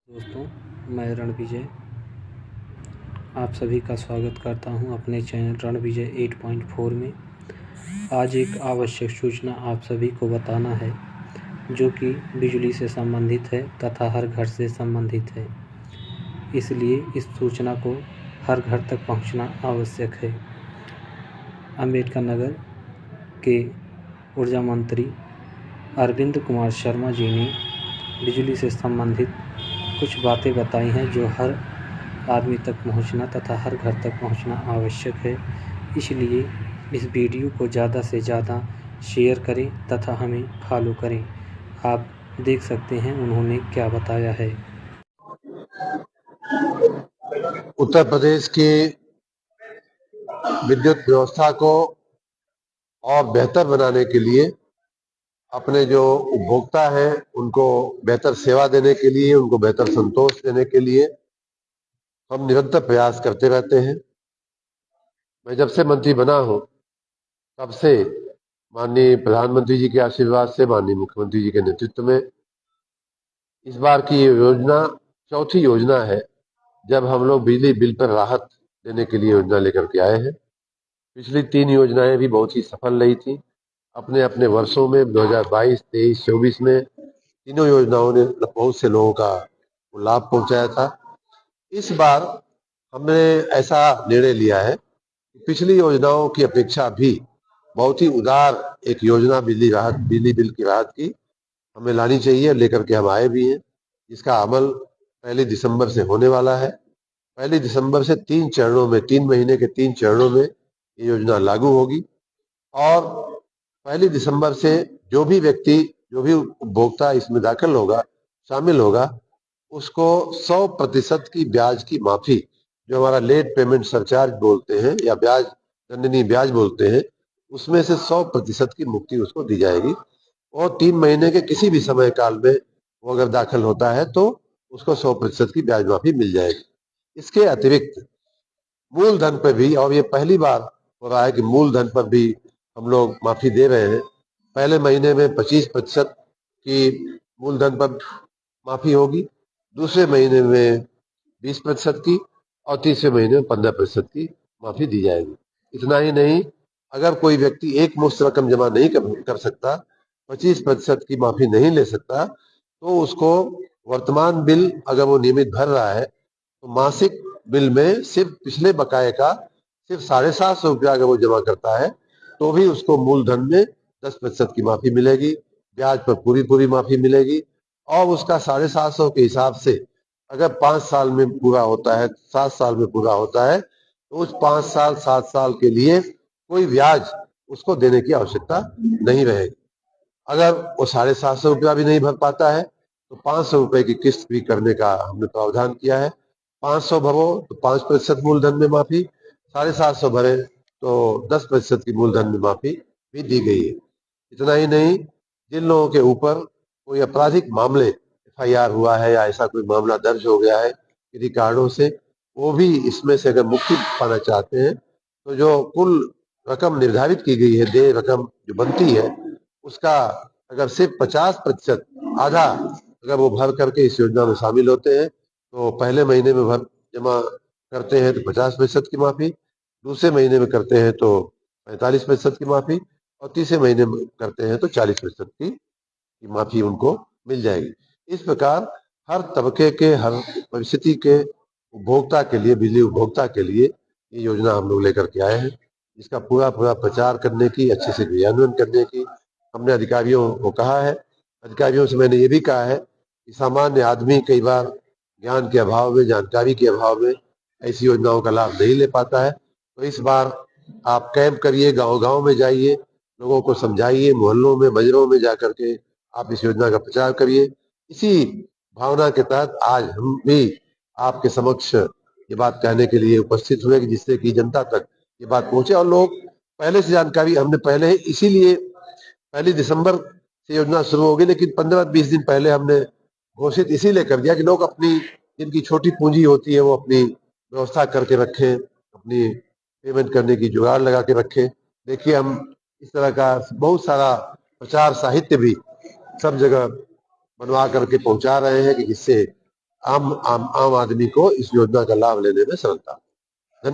दोस्तों, मैं रणविजय आप सभी का स्वागत करता हूं अपने चैनल रणविजय 8.4 में। आज एक आवश्यक सूचना आप सभी को बताना है जो कि बिजली से संबंधित है तथा हर घर से संबंधित है, इसलिए इस सूचना को हर घर तक पहुंचना आवश्यक है। अम्बेडकर नगर के ऊर्जा मंत्री अरविंद कुमार शर्मा जी ने बिजली से संबंधित कुछ बातें बताई हैं जो हर आदमी तक पहुंचना तथा हर घर तक पहुंचना आवश्यक है। इसलिए इस वीडियो को ज़्यादा से ज़्यादा शेयर करें तथा हमें फॉलो करें। आप देख सकते हैं उन्होंने क्या बताया है। उत्तर प्रदेश की विद्युत व्यवस्था को और बेहतर बनाने के लिए, अपने जो उपभोक्ता हैं उनको बेहतर सेवा देने के लिए, उनको बेहतर संतोष देने के लिए हम निरंतर प्रयास करते रहते हैं। मैं जब से मंत्री बना हूं तब से माननीय प्रधानमंत्री जी के आशीर्वाद से, माननीय मुख्यमंत्री जी के नेतृत्व में इस बार की ये योजना चौथी योजना है जब हम लोग बिजली बिल पर राहत देने के लिए योजना लेकर के आए हैं। पिछली 3 योजनाएं भी बहुत ही सफल रही थी। अपने अपने वर्षों में 2022, 23, 24 में तीनों योजनाओं ने बहुत से लोगों का लाभ पहुंचाया था। इस बार हमने ऐसा निर्णय लिया है कि पिछली योजनाओं की अपेक्षा भी बहुत ही उदार एक योजना बिजली बिल की राहत की हमें लानी चाहिए, लेकर के हम आए भी हैं। इसका अमल 1 दिसंबर से होने वाला है। 1 दिसंबर से 3 महीने के 3 चरणों में ये योजना लागू होगी और 1 दिसंबर से जो भी व्यक्ति, जो भी उपभोक्ता इसमें दाखिल होगा, शामिल होगा, उसको 100% की ब्याज की माफी, जो हमारा लेट पेमेंट सरचार्ज बोलते हैं या ब्याज दंडनीय ब्याज बोलते हैं, उसमें से 100% की मुक्ति उसको दी जाएगी। और 3 महीने के किसी भी समय काल में वो अगर दाखिल होता है तो उसको 100% की ब्याज माफी मिल जाएगी। इसके अतिरिक्त मूलधन पर भी, और ये पहली बार हो रहा है कि मूलधन पर भी हम लोग माफी दे रहे हैं। पहले महीने में 25% की मूलधन पर माफी होगी, दूसरे महीने में 20% की और तीसरे महीने में 15% की माफी दी जाएगी। इतना ही नहीं, अगर कोई व्यक्ति एक मुश्त रकम जमा नहीं कर सकता, 25% की माफी नहीं ले सकता, तो उसको वर्तमान बिल अगर वो नियमित भर रहा है तो मासिक बिल में सिर्फ पिछले बकाये का सिर्फ 750 रुपया अगर वो जमा करता है तो भी उसको मूलधन में 10% की माफी मिलेगी, ब्याज पर पूरी पूरी माफी मिलेगी। और उसका 750 के हिसाब से अगर 5 साल में पूरा होता है, 7 साल में पूरा होता है, तो उस 5 साल 7 साल के लिए कोई ब्याज उसको देने की आवश्यकता नहीं रहेगी। अगर वो 750 रुपया भी नहीं भर पाता है तो 500 रुपए की किस्त भी करने का हमने प्रावधान किया है। 500 भरो तो 5% मूलधन में माफी, 750 भरे तो 10% की मूलधन में माफी भी दी गई है। इतना ही नहीं, जिन लोगों के ऊपर कोई आपराधिक मामले, FIR हुआ है या ऐसा कोई मामला दर्ज हो गया है किसी कारणों से, वो भी इसमें से अगर मुक्ति पाना चाहते हैं तो जो कुल रकम निर्धारित की गई है, देय रकम जो बनती है, उसका अगर सिर्फ 50%, आधा अगर वो भर करके इस योजना में शामिल होते हैं तो पहले महीने में भर जमा करते हैं तो 50% की माफी, दूसरे महीने में करते हैं तो 45% की माफी और तीसरे महीने में करते हैं तो 40% की माफी उनको मिल जाएगी। इस प्रकार हर तबके के, हर परिस्थिति के उपभोक्ता के लिए, बिजली उपभोक्ता के लिए ये योजना हम लोग लेकर के आए हैं। इसका पूरा पूरा प्रचार करने की, अच्छे से क्रियान्वयन करने की हमने अधिकारियों को कहा है। अधिकारियों से मैंने ये भी कहा है कि सामान्य आदमी कई बार ज्ञान के अभाव में, जानकारी के अभाव में ऐसी योजनाओं का लाभ नहीं ले पाता है। तो इस बार आप कैंप करिए, गांव-गांव में जाइए, लोगों को समझाइए, मोहल्लों में, मजरों में जाकर के आप इस योजना का प्रचार करिए। इसी भावना के तहत आज हम भी आपके समक्ष ये बात कहने के लिए उपस्थित हुए कि जिससे कि जनता तक ये बात पहुंचे और लोग पहले से जानकारी हमने पहले ही, इसीलिए 1 दिसंबर से योजना शुरू होगी, लेकिन 15-20 दिन पहले हमने घोषित इसीलिए कर दिया कि लोग अपनी, जिनकी छोटी पूंजी होती है, वो अपनी व्यवस्था करके रखें, अपनी पेमेंट करने की जुगाड़ लगा के रखें। देखिए, हम इस तरह का बहुत सारा प्रचार साहित्य भी सब जगह बनवा करके पहुंचा रहे हैं कि जिससे आम आदमी को इस योजना का लाभ लेने में सरलता।